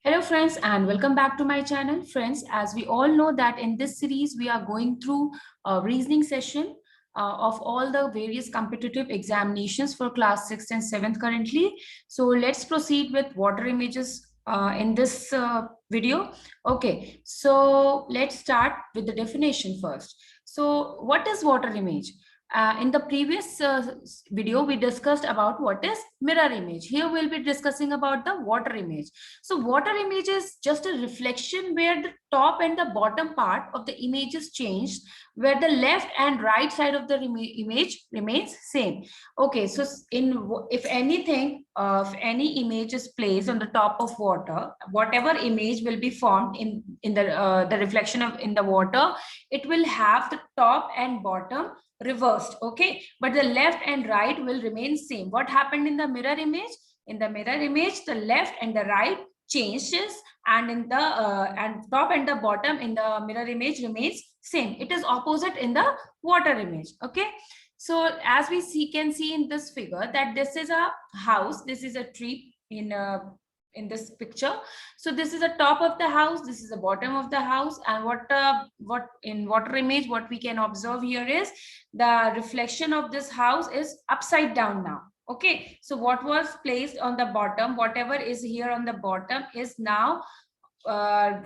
Hello friends and welcome back to my channel. Friends, as we all know that in this series we are going through a reasoning session of all the various competitive examinations for class 6th and 7th currently. So let's proceed with water images in this video. Okay, so let's start with the definition first. So what is water image? In the previous video, we discussed about what is mirror image. Here we'll be discussing about the water image. So water image is just a reflection where the top and the bottom part of the image is changed, where the left and right side of the image remains same. Okay, so if anything, if any image is placed on the top of water, whatever image will be formed in the reflection of in the water, it will have the top and bottom reversed. Okay, but the left and right will remain same. What happened in the mirror image? In the mirror image, the left and the right changes, and in the and top and the bottom in the mirror image remains same. It is opposite in the water image. Okay, so as we can see in this figure that this is a house, this is a tree in this picture. So this is the top of the house, this is the bottom of the house, and what in water image what we can observe here is the reflection of this house is upside down now. Okay, so what was placed on the bottom, whatever is here on the bottom is now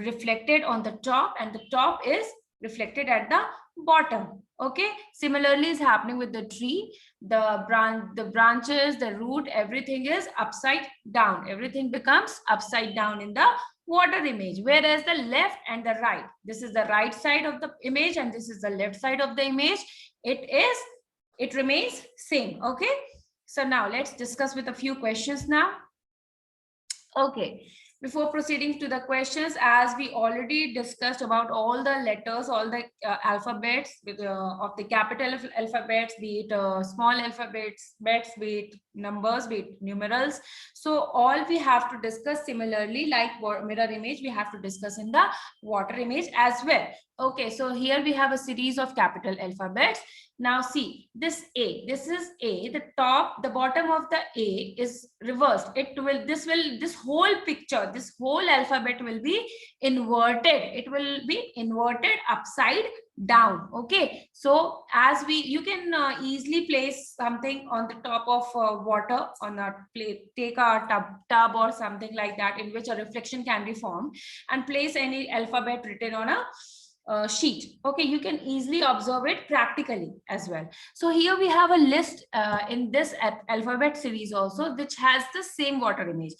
reflected on the top, and the top is reflected at the bottom. Okay, similarly is happening with the tree. The branches, the root, everything is upside down. Everything becomes upside down in the water image, whereas the left and the right, this is the right side of the image and this is the left side of the image, it remains same. Okay, so now let's discuss with a few questions now. Okay, before proceeding to the questions, as we already discussed about all the letters, all the alphabets of the capital alphabets, be it small alphabets, be it numbers, be it numerals. So all we have to discuss similarly like mirror image, we have to discuss in the water image as well. Okay, so here we have a series of capital alphabets. Now see, this A, this is A, the top, the bottom of the A is reversed. This whole picture, this whole alphabet will be inverted. It will be inverted upside down. Okay, so as you can easily place something on the top of water on a plate, take a tub or something like that in which a reflection can be formed, and place any alphabet written on a sheet. Okay, you can easily observe it practically as well. So here we have a list in this alphabet series also, which has the same water image.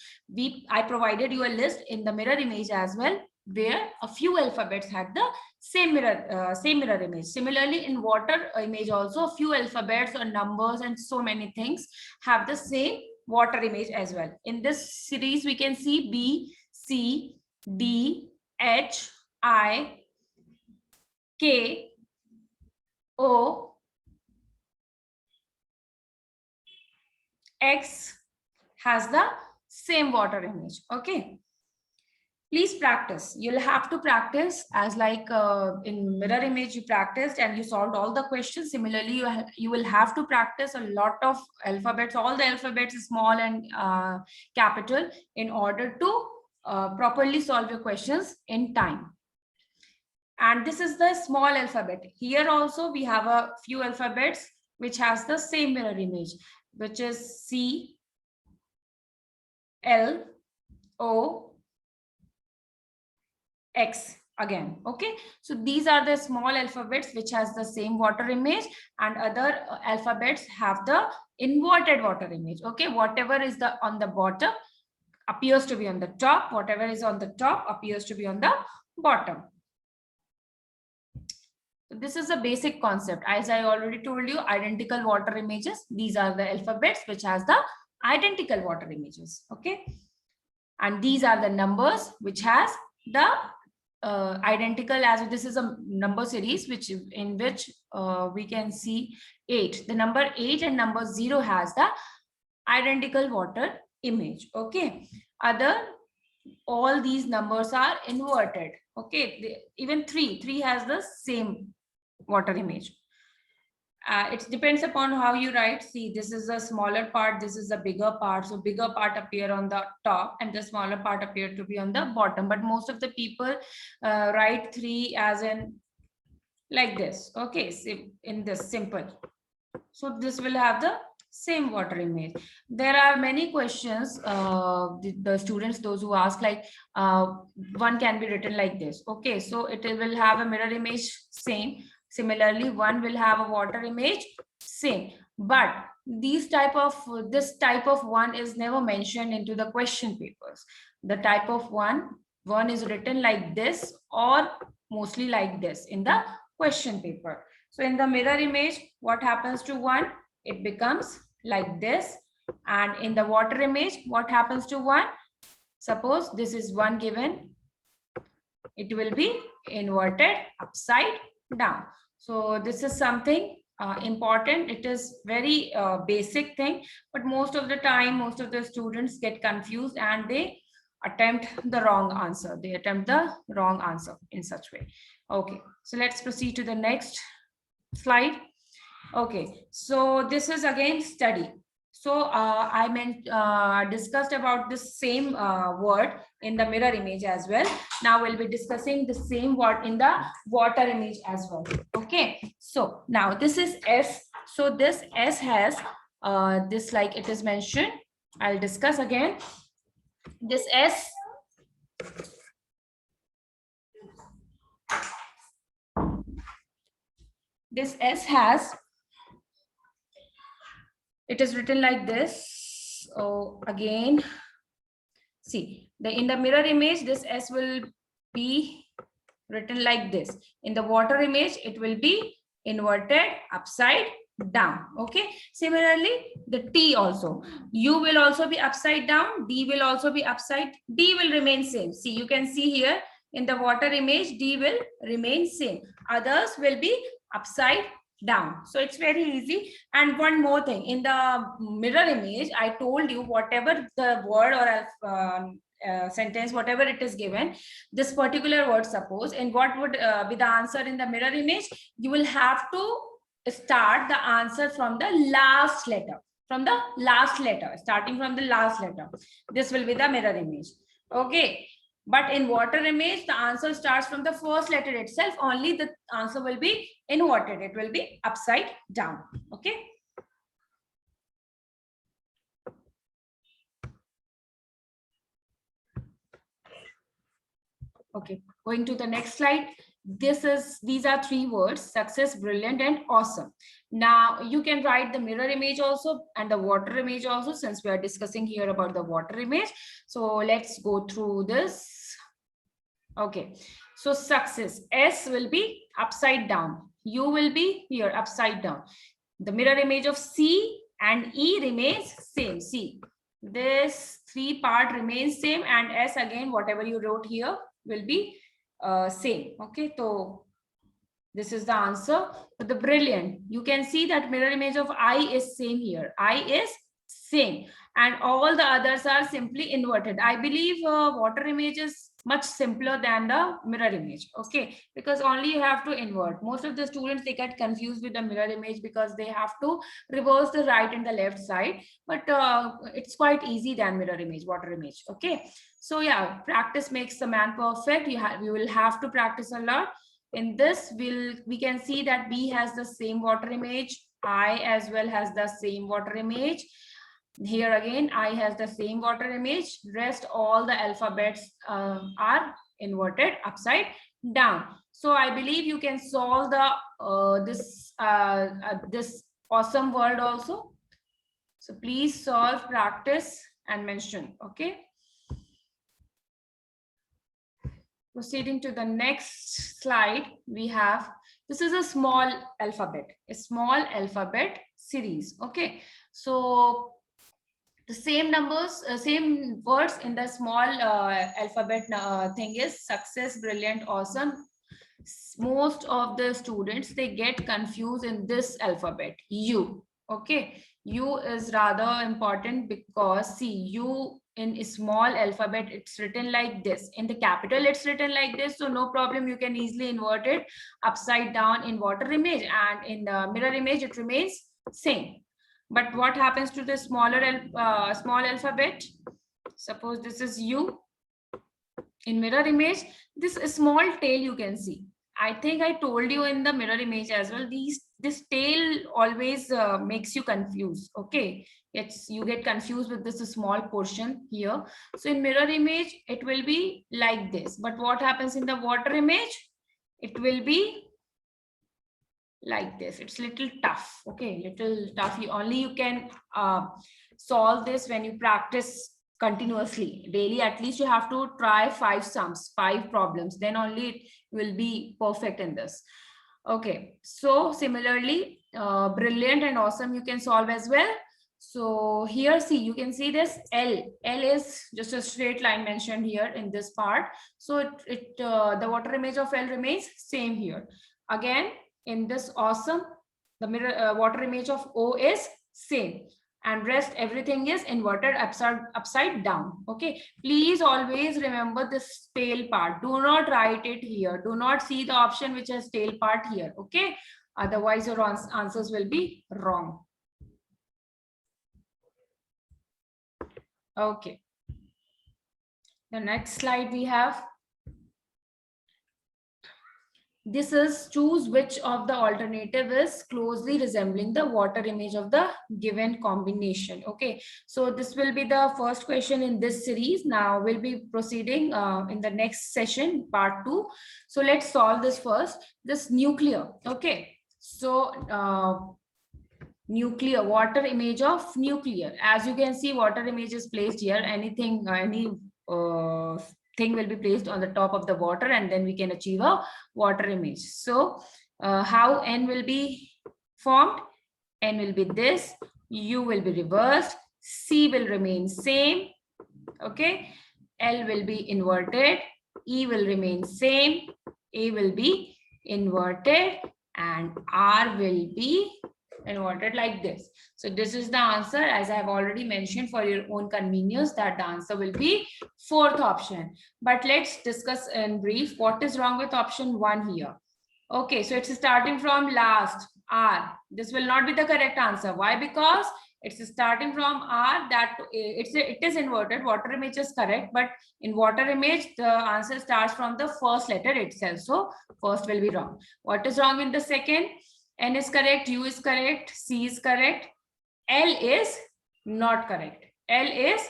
I provided you a list in the mirror image as well, where a few alphabets had the same mirror image. Similarly, in water image also, a few alphabets or numbers and so many things have the same water image as well. In this series, we can see B, C, D, H, I, K, O, X has the same water image. Okay, please practice. You'll have to practice as like in mirror image you practiced and you solved all the questions. Similarly, you will have to practice a lot of alphabets, all the alphabets, small and capital, in order to properly solve your questions in time. And this is the small alphabet. Here also we have a few alphabets which has the same mirror image, which is C, L, O, X again. Okay, so these are the small alphabets which has the same water image, and other alphabets have the inverted water image. Okay, whatever is on the bottom appears to be on the top, whatever is on the top appears to be on the bottom. This is a basic concept. As I already told you, identical water images. These are the alphabets which has the identical water images. Okay, and these are the numbers which has the identical, as this is a number series which in which we can see 8. The number 8 and number 0 has the identical water image. Okay, all these numbers are inverted. Okay, even 3 has the same water image. It depends upon how you write. See, this is a smaller part, this is a bigger part. So bigger part appear on the top and the smaller part appear to be on the bottom. But most of the people write 3 as in like this. Okay, so in this simple. So this will have the same water image. There are many questions, the students, those who ask like, one can be written like this. Okay, so it will have a mirror image, same. Similarly, one will have a water image, same. But this type of one is never mentioned into the question papers. The type of one is written like this or mostly like this in the question paper. So in the mirror image, what happens to one? It becomes like this. And in the water image, what happens to one? Suppose this is one given. It will be inverted upside down. So this is something important. It is very basic thing, but most of the time, most of the students get confused and they attempt the wrong answer. They attempt the wrong answer in such way. Okay, so let's proceed to the next slide. Okay, so this is again study. So I discussed about the same word in the mirror image as well. Now we'll be discussing the same word in the water image as well. Okay, so now this is S. So this S has this, like it is mentioned. I'll discuss again. This S has, it is written like this. Oh, again, see, in the mirror image, this S will be written like this. In the water image, it will be inverted upside down. Okay, similarly, the T also, U will also be upside down, D will also be upside, D will remain same. See, you can see here in the water image, D will remain same, others will be upside down. So it's very easy. And one more thing, in the mirror image, I told you whatever the word or sentence, whatever it is given, this particular word, suppose, and what would be the answer in the mirror image, you will have to start the answer from the last letter, starting from the last letter. This will be the mirror image. Okay, but in water image, the answer starts from the first letter itself. Only the answer will be inverted. It will be upside down. Okay. Okay, going to the next slide. These are 3 words: success, brilliant, and awesome. Now you can write the mirror image also and the water image also, since we are discussing here about the water image. So let's go through this. Okay, so success, S will be upside down, U will be here upside down. The mirror image of C and E remains same. See, this 3 part remains same, and S again, whatever you wrote here will be same. Okay, so this is the answer. But the brilliant, you can see that mirror image of I is same here. I is same, and all the others are simply inverted. I believe water image is much simpler than the mirror image. Okay, because only you have to invert. Most of the students, they get confused with the mirror image because they have to reverse the right and the left side, but it's quite easy than mirror image, water image. Okay, so yeah, practice makes the man perfect. You will have to practice a lot. In this, we can see that B has the same water image, I as well has the same water image. Here again, I has the same water image. Rest all the alphabets are inverted upside down. So I believe you can solve the this awesome word also. So please solve, practice, and mention. Okay. Proceeding to the next slide, we have, this is a small alphabet series. Okay, so the same numbers, same words in the small alphabet thing is success, brilliant, awesome. Most of the students, they get confused in this alphabet, U. Okay, U is rather important because see, U in small alphabet, it's written like this. In the capital, it's written like this. So no problem, you can easily invert it upside down in water image, and in the mirror image, it remains same. But what happens to the small alphabet? Suppose this is U. In mirror image, this small tail you can see. I think I told you in the mirror image as well, this tail always makes you confused. Okay, you get confused with this small portion here. So in mirror image, it will be like this. But what happens in the water image? It will be like this. It's little tough. Okay, little tough. You can solve this when you practice continuously daily. At least you have to try 5 sums, 5 problems, then only it will be perfect in this. Okay, so similarly, brilliant and awesome you can solve as well. So here, see, you can see this L is just a straight line mentioned here in this part. So the water image of L remains same here. Again, in this awesome, the mirror water image of O is same, and rest everything is inverted upside down. Okay, please always remember this tail part. Do not write it here. Do not see the option which has tail part here. Okay, otherwise your answers will be wrong. Okay, the next slide we have. This is choose which of the alternative is closely resembling the water image of the given combination. Okay, so this will be the first question in this series. Now we'll be proceeding in the next session, part 2. So let's solve this first. This nuclear. Okay, so nuclear, water image of nuclear. As you can see, water image is placed here. Any thing will be placed on the top of the water, and then we can achieve a water image. So how N will be formed? N will be this, U will be reversed, C will remain same. Okay, L will be inverted, E will remain same, A will be inverted, and R will be inverted like this. So this is the answer. As I have already mentioned, for your own convenience, that the answer will be 4th option. But let's discuss in brief what is wrong with option 1 here. Okay, so it's starting from last, R. This will not be the correct answer. Why? Because it's starting from R, that it is inverted. Water image is correct, but in water image, the answer starts from the first letter itself. So first will be wrong. What is wrong in the second? N is correct, U is correct, C is correct, L is not correct. L is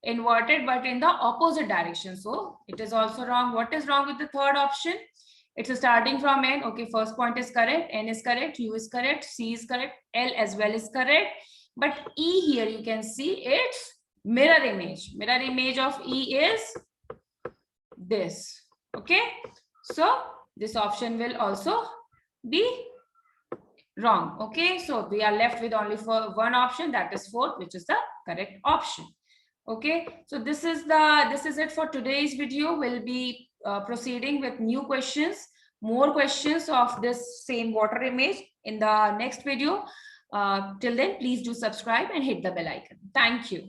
inverted, but in the opposite direction. So it is also wrong. What is wrong with the third option? It's starting from N. Okay, first point is correct, N is correct, U is correct, C is correct, L as well is correct. But E here, you can see it's mirror image. Mirror image of E is this. Okay, so this option will also be wrong. Okay, so we are left with only for one option, that is 4th, which is the correct option. Okay, so this is it for today's video. We'll be proceeding with new questions, more questions of this same water image in the next video. Till then, please do subscribe and hit the bell icon. Thank you.